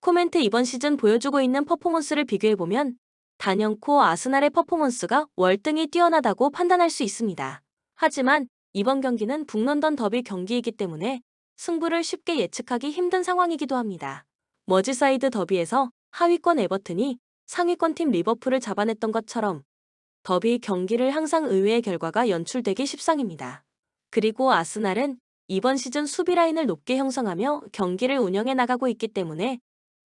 코멘트 이번 시즌 보여주고 있는 퍼포먼스를 비교해보면 단연코 아스날의 퍼포먼스가 월등히 뛰어나다고 판단할 수 있습니다. 하지만 이번 경기는 북런던 더비 경기이기 때문에 승부를 쉽게 예측하기 힘든 상황이기도 합니다. 머지사이드 더비에서 하위권 에버튼이 상위권 팀 리버풀을 잡아냈던 것처럼 더비 경기를 항상 의외의 결과가 연출되기 십상입니다. 그리고 아스날은 이번 시즌 수비 라인을 높게 형성하며 경기를 운영해 나가고 있기 때문에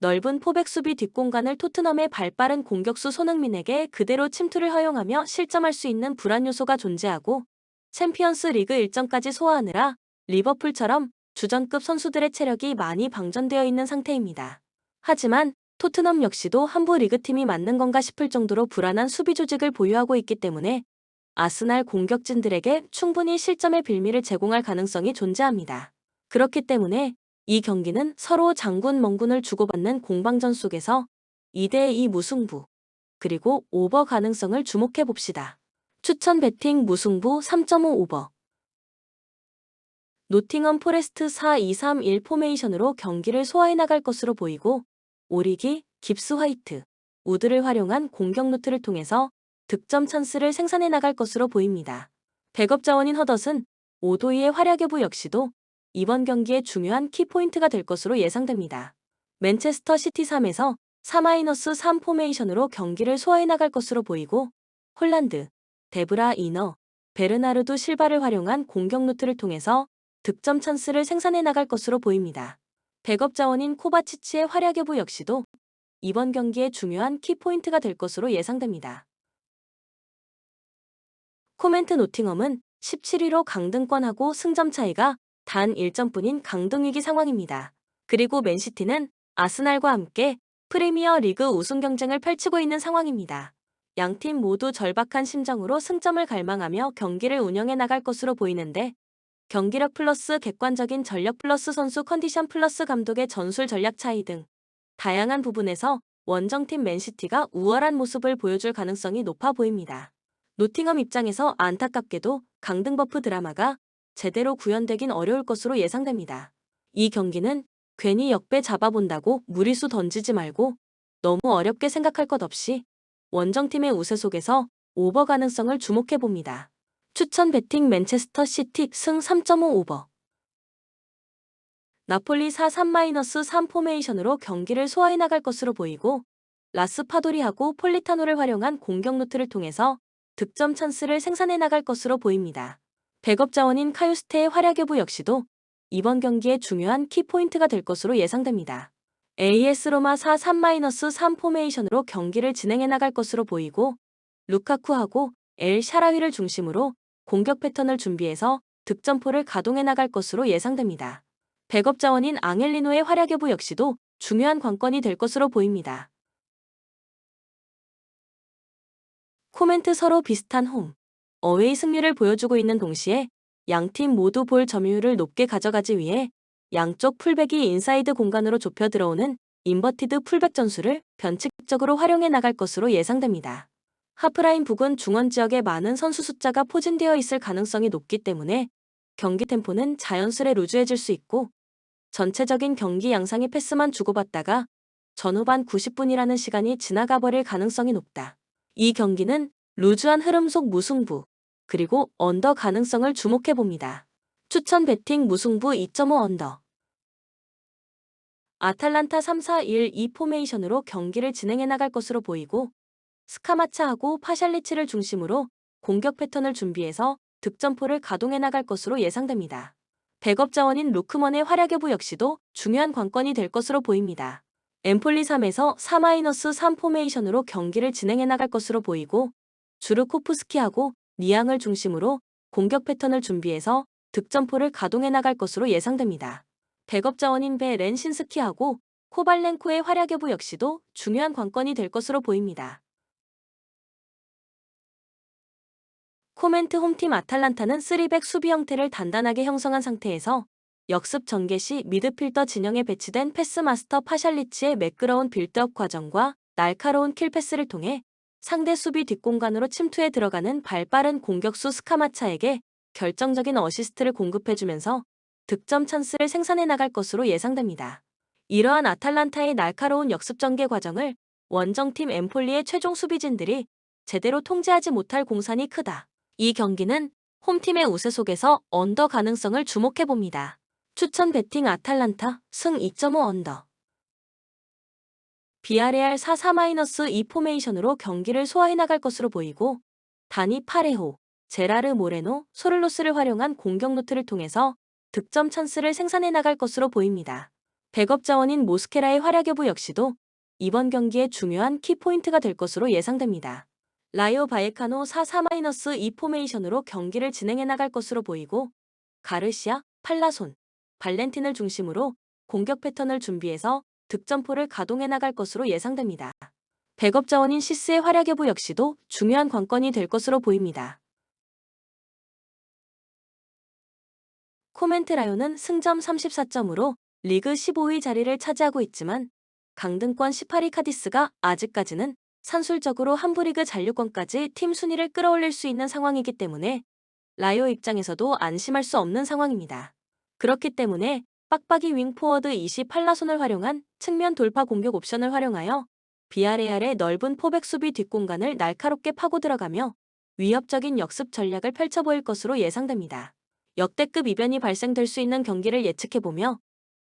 넓은 포백 수비 뒷공간을 토트넘의 발빠른 공격수 손흥민에게 그대로 침투를 허용하며 실점할 수 있는 불안 요소가 존재하고 챔피언스 리그 일정까지 소화하느라 리버풀처럼 주전급 선수들의 체력이 많이 방전되어 있는 상태입니다. 하지만 토트넘 역시도 한부 리그팀이 맞는 건가 싶을 정도로 불안한 수비 조직을 보유하고 있기 때문에 아스날 공격진들에게 충분히 실점의 빌미를 제공할 가능성이 존재합니다. 그렇기 때문에 이 경기는 서로 장군 멍군을 주고받는 공방전 속에서 2대2 무승부, 그리고 오버 가능성을 주목해 봅시다. 추천 베팅 무승부 3.5 오버. 노팅엄 포레스트 4-2-3-1 포메이션으로 경기를 소화해 나갈 것으로 보이고 오리기, 깁스 화이트, 우드를 활용한 공격 루트를 통해서 득점 찬스를 생산해 나갈 것으로 보입니다. 백업 자원인 허덧은 오도이의 활약 여부 역시도 이번 경기의 중요한 키포인트가 될 것으로 예상됩니다. 맨체스터 시티 3에서 4-3 포메이션으로 경기를 소화해 나갈 것으로 보이고 홀란드, 데브라 이너, 베르나르두 실바를 활용한 공격 루트를 통해서 득점 찬스를 생산해 나갈 것으로 보입니다. 백업 자원인 코바치치의 활약 여부 역시도 이번 경기의 중요한 키포인트가 될 것으로 예상됩니다. 코멘트 노팅엄은 17위로 강등권하고 승점 차이가 단 1점뿐인 강등위기 상황입니다. 그리고 맨시티는 아스날과 함께 프리미어 리그 우승 경쟁을 펼치고 있는 상황입니다. 양팀 모두 절박한 심정으로 승점을 갈망하며 경기를 운영해 나갈 것으로 보이는데 경기력 플러스 객관적인 전력 플러스 선수 컨디션 플러스 감독의 전술 전략 차이 등 다양한 부분에서 원정팀 맨시티가 우월한 모습을 보여줄 가능성이 높아 보입니다. 노팅엄 입장에서 안타깝게도 강등 버프 드라마가 제대로 구현되긴 어려울 것으로 예상됩니다. 이 경기는 괜히 역배 잡아본다고 무리수 던지지 말고 너무 어렵게 생각할 것 없이 원정팀의 우세 속에서 오버 가능성을 주목해 봅니다. 추천 베팅 맨체스터 시티 승 3.5 오버. 나폴리 4-3-3 포메이션으로 경기를 소화해 나갈 것으로 보이고 라스파도리하고 폴리타노를 활용한 공격 루트를 통해서 득점 찬스를 생산해 나갈 것으로 보입니다. 백업 자원인 카유스테의 활약 여부 역시도 이번 경기의 중요한 키포인트가 될 것으로 예상됩니다. AS 로마 4-3-3 포메이션으로 경기를 진행해 나갈 것으로 보이고 루카쿠하고 엘 샤라휘를 중심으로 공격 패턴을 준비해서 득점포를 가동해 나갈 것으로 예상됩니다. 백업 자원인 앙헬리노의 활약 여부 역시도 중요한 관건이 될 것으로 보입니다. 코멘트 서로 비슷한 홈, 어웨이 승률을 보여주고 있는 동시에 양팀 모두 볼 점유율을 높게 가져가기 위해 양쪽 풀백이 인사이드 공간으로 좁혀 들어오는 인버티드 풀백 전술을 변칙적으로 활용해 나갈 것으로 예상됩니다. 하프라인 부근 중원 지역에 많은 선수 숫자가 포진되어 있을 가능성이 높기 때문에 경기 템포는 자연스레 루즈해질 수 있고 전체적인 경기 양상의 패스만 주고받다가 전후반 90분이라는 시간이 지나가 버릴 가능성이 높다. 이 경기는 루즈한 흐름 속 무승부, 그리고 언더 가능성을 주목해 봅니다. 추천 베팅 무승부 2.5 언더. 아탈란타 3-4-1-2 포메이션으로 경기를 진행해 나갈 것으로 보이고 스카마차하고 파샬리치를 중심으로 공격 패턴을 준비해서 득점포를 가동해 나갈 것으로 예상됩니다. 백업 자원인 루크먼의 활약 여부 역시도 중요한 관건이 될 것으로 보입니다. 엠폴리 3에서 4-3 포메이션으로 경기를 진행해 나갈 것으로 보이고 주르코프스키하고 니앙을 중심으로 공격 패턴을 준비해서 득점포를 가동해 나갈 것으로 예상됩니다. 백업 자원인 베 렌신스키하고 코발렌코의 활약 여부 역시도 중요한 관건이 될 것으로 보입니다. 코멘트 홈팀 아탈란타는 3백 수비 형태를 단단하게 형성한 상태에서 역습 전개 시 미드필더 진영에 배치된 패스마스터 파샬리치의 매끄러운 빌드업 과정과 날카로운 킬패스를 통해 상대 수비 뒷공간으로 침투해 들어가는 발빠른 공격수 스카마차에게 결정적인 어시스트를 공급해주면서 득점 찬스를 생산해 나갈 것으로 예상됩니다. 이러한 아탈란타의 날카로운 역습 전개 과정을 원정팀 엠폴리의 최종 수비진들이 제대로 통제하지 못할 공산이 크다. 이 경기는 홈팀의 우세 속에서 언더 가능성을 주목해봅니다. 추천 배팅 아탈란타 승 2.5 언더. 비아레알 4-4-2 포메이션으로 경기를 소화해 나갈 것으로 보이고 다니 파레호, 제라르 모레노, 소를로스를 활용한 공격 루트를 통해서 득점 찬스를 생산해 나갈 것으로 보입니다. 백업 자원인 모스케라의 활약 여부 역시도 이번 경기의 중요한 키포인트가 될 것으로 예상됩니다. 라이오 바에카노 4-4-2 포메이션으로 경기를 진행해 나갈 것으로 보이고 가르시아, 팔라손, 발렌틴을 중심으로 공격 패턴을 준비해서 득점포를 가동해 나갈 것으로 예상됩니다. 백업 자원인 시스의 활약 여부 역시도 중요한 관건이 될 것으로 보입니다. 코멘트 라요는 승점 34점으로 리그 15위 자리를 차지하고 있지만 강등권 18위 카디스가 아직까지는 산술적으로 한부리그 잔류권까지 팀 순위를 끌어올릴 수 있는 상황이기 때문에 라요 입장에서도 안심할 수 없는 상황입니다. 그렇기 때문에 빡빡이 윙포워드 28라손을 활용한 측면 돌파 공격 옵션을 활용하여 비아레알의 넓은 포백 수비 뒷공간을 날카롭게 파고 들어가며 위협적인 역습 전략을 펼쳐 보일 것으로 예상됩니다. 역대급 이변이 발생될 수 있는 경기를 예측해보며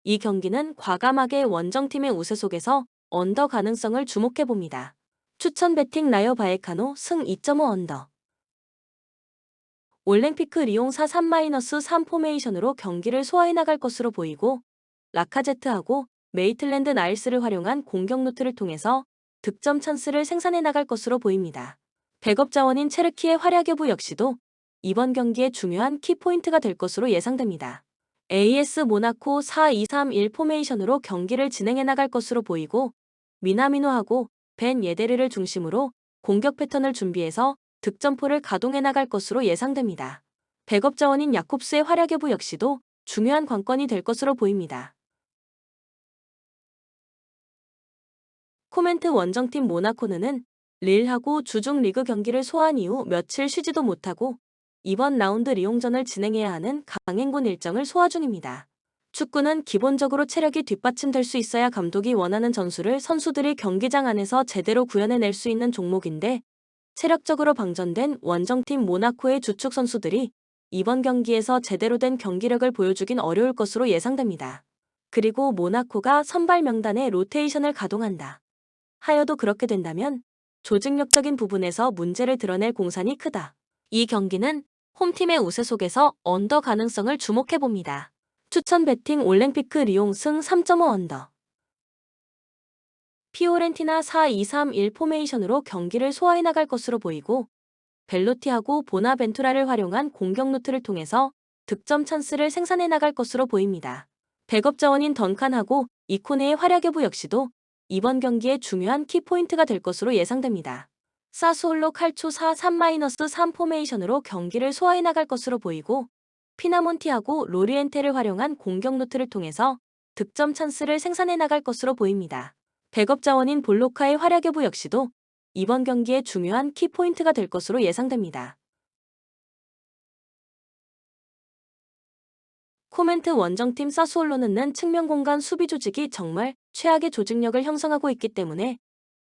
이 경기는 과감하게 원정팀의 우세 속에서 언더 가능성을 주목해봅니다. 추천 배팅 라요 바에카노 승 2.5 언더. 올랭피크 리옹 4-3-3 포메이션으로 경기를 소화해 나갈 것으로 보이고 라카제트하고 메이틀랜드 나일스를 활용한 공격 루트를 통해서 득점 찬스를 생산해 나갈 것으로 보입니다. 백업 자원인 체르키의 활약 여부 역시도 이번 경기의 중요한 키포인트가 될 것으로 예상됩니다. AS 모나코 4-2-3-1 포메이션으로 경기를 진행해 나갈 것으로 보이고 미나미노하고 벤 예데르를 중심으로 공격 패턴을 준비해서 득점포를 가동해 나갈 것으로 예상됩니다. 백업 자원인 야콥스의 활약 여부 역시도 중요한 관건이 될 것으로 보입니다. 코멘트 원정팀 모나코는 릴하고 주중 리그 경기를 소화한 이후 며칠 쉬지도 못하고 이번 라운드 리옹전을 진행해야 하는 강행군 일정을 소화 중입니다. 축구는 기본적으로 체력이 뒷받침될 수 있어야 감독이 원하는 전술을 선수들이 경기장 안에서 제대로 구현해낼 수 있는 종목인데 체력적으로 방전된 원정팀 모나코의 주축 선수들이 이번 경기에서 제대로 된 경기력을 보여주긴 어려울 것으로 예상됩니다. 그리고 모나코가 선발 명단에 로테이션을 가동한다 하여도 그렇게 된다면 조직력적인 부분에서 문제를 드러낼 공산이 크다. 이 경기는 홈팀의 우세 속에서 언더 가능성을 주목해봅니다. 추천 배팅 올랭피크 리옹 승 3.5 언더. 피오렌티나 4-2-3-1 포메이션으로 경기를 소화해 나갈 것으로 보이고 벨로티하고 보나벤투라를 활용한 공격 루트를 통해서 득점 찬스를 생산해 나갈 것으로 보입니다. 백업 자원인 던칸하고 이코네의 활약 여부 역시도 이번 경기의 중요한 키포인트가 될 것으로 예상됩니다. 사스올로 칼초 4-3-3 포메이션으로 경기를 소화해 나갈 것으로 보이고 피나몬티하고 로리엔테를 활용한 공격 루트를 통해서 득점 찬스를 생산해 나갈 것으로 보입니다. 백업 자원인 볼로카의 활약 여부 역시도 이번 경기의 중요한 키포인트가 될 것으로 예상됩니다. 코멘트 원정팀 사스올로는 측면 공간 수비 조직이 정말 최악의 조직력을 형성하고 있기 때문에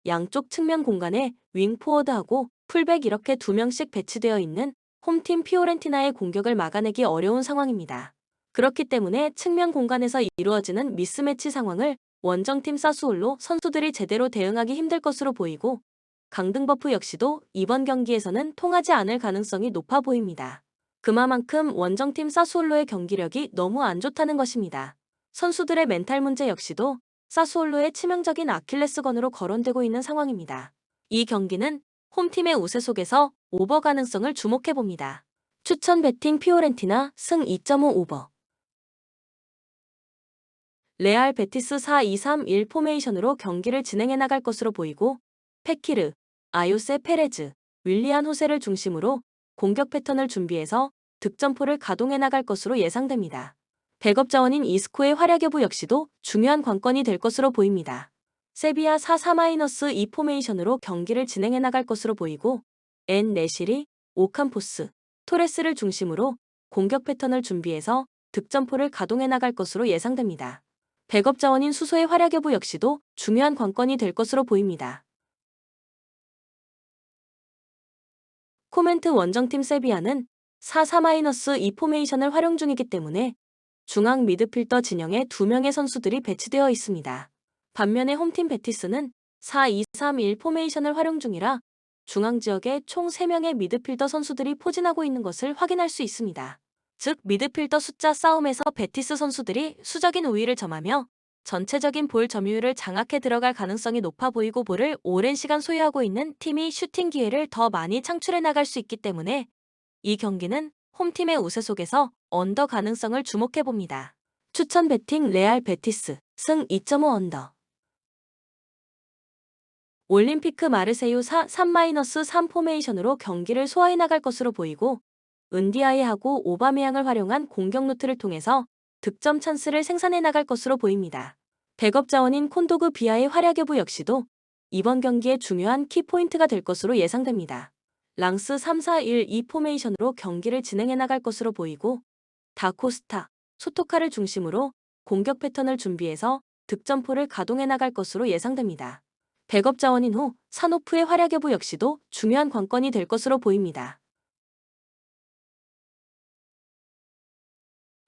양쪽 측면 공간에 윙포워드하고 풀백 이렇게 2명씩 배치되어 있는 홈팀 피오렌티나의 공격을 막아내기 어려운 상황입니다. 그렇기 때문에 측면 공간에서 이루어지는 미스매치 상황을 원정팀 사스올로 선수들이 제대로 대응하기 힘들 것으로 보이고 강등버프 역시도 이번 경기에서는 통하지 않을 가능성이 높아 보입니다. 그만큼 원정팀 사수올로의 경기력이 너무 안 좋다는 것입니다. 선수들의 멘탈 문제 역시도 사수올로의 치명적인 아킬레스건으로 거론되고 있는 상황입니다. 이 경기는 홈팀의 우세 속에서 오버 가능성을 주목해봅니다. 추천 베팅 피오렌티나 승 2.5 오버. 레알 베티스 4-2-3-1 포메이션으로 경기를 진행해 나갈 것으로 보이고 페키르, 아요세 페레즈, 윌리안 호세를 중심으로 공격 패턴을 준비해서 득점포를 가동해 나갈 것으로 예상됩니다. 백업 자원인 이스코의 활약 여부 역시도 중요한 관건이 될 것으로 보입니다. 세비야 4-4-2 포메이션으로 경기를 진행해 나갈 것으로 보이고 엔 네시리, 오캄포스, 토레스를 중심으로 공격 패턴을 준비해서 득점포를 가동해 나갈 것으로 예상됩니다. 백업 자원인 수소의 활약 여부 역시도 중요한 관건이 될 것으로 보입니다. 코멘트 원정팀 세비야는 4-4-2 포메이션을 활용 중이기 때문에 중앙 미드필더 진영에 2명의 선수들이 배치되어 있습니다. 반면에 홈팀 베티스는 4-2-3-1 포메이션을 활용 중이라 중앙 지역에 총 3명의 미드필더 선수들이 포진하고 있는 것을 확인할 수 있습니다. 즉 미드필더 숫자 싸움에서 베티스 선수들이 수적인 우위를 점하며 전체적인 볼 점유율을 장악해 들어갈 가능성이 높아 보이고 볼을 오랜 시간 소유하고 있는 팀이 슈팅 기회를 더 많이 창출해 나갈 수 있기 때문에 이 경기는 홈팀의 우세 속에서 언더 가능성을 주목해봅니다. 추천 베팅 레알 베티스 승 2.5 언더. 올림피크 마르세유 3-3 포메이션으로 경기를 소화해 나갈 것으로 보이고 은디아이하고 오바메양을 활용한 공격 루트를 통해서 득점 찬스를 생산해 나갈 것으로 보입니다. 백업 자원인 콘도그 비아의 활약 여부 역시도 이번 경기의 중요한 키포인트가 될 것으로 예상됩니다. 랑스 3-4-1-2 포메이션으로 경기를 진행해 나갈 것으로 보이고 다코스타, 소토카를 중심으로 공격 패턴을 준비해서 득점포를 가동해 나갈 것으로 예상됩니다. 백업 자원인 후 사노프의 활약 여부 역시도 중요한 관건이 될 것으로 보입니다.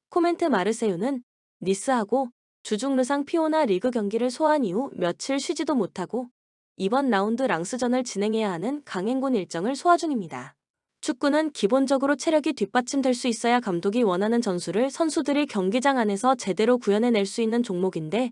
코멘트 마르세유는 니스하고 주중 르상 피오나 리그 경기를 소화한 이후 며칠 쉬지도 못하고 이번 라운드 랑스전을 진행해야 하는 강행군 일정을 소화 중입니다. 축구는 기본적으로 체력이 뒷받침될 수 있어야 감독이 원하는 전술을 선수들이 경기장 안에서 제대로 구현해낼 수 있는 종목인데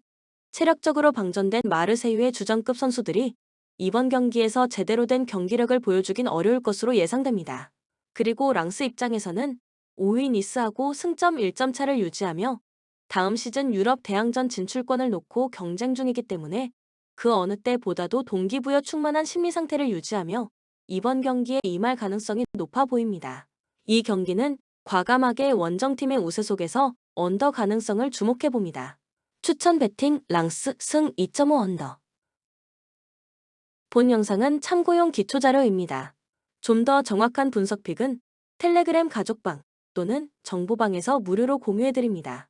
체력적으로 방전된 마르세유의 주전급 선수들이 이번 경기에서 제대로 된 경기력을 보여주긴 어려울 것으로 예상됩니다. 그리고 랑스 입장에서는 5위 니스하고 승점 1점 차를 유지하며 다음 시즌 유럽 대항전 진출권을 놓고 경쟁 중이기 때문에 그 어느 때보다도 동기부여 충만한 심리 상태를 유지하며 이번 경기에 임할 가능성이 높아 보입니다. 이 경기는 과감하게 원정팀의 우세 속에서 언더 가능성을 주목해봅니다. 추천 베팅 랑스 승 2.5 언더. 본 영상은 참고용 기초자료입니다. 좀 더 정확한 분석픽은 텔레그램 가족방 또는 정보방에서 무료로 공유해드립니다.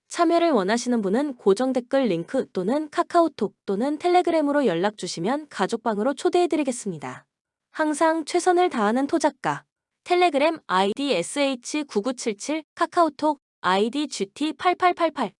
참여를 원하시는 분은 고정 댓글 링크 또는 카카오톡 또는 텔레그램으로 연락주시면 가족방으로 초대해드리겠습니다. 항상 최선을 다하는 토작가. 텔레그램 아이디 sh9977, 카카오톡 아이디 gt8888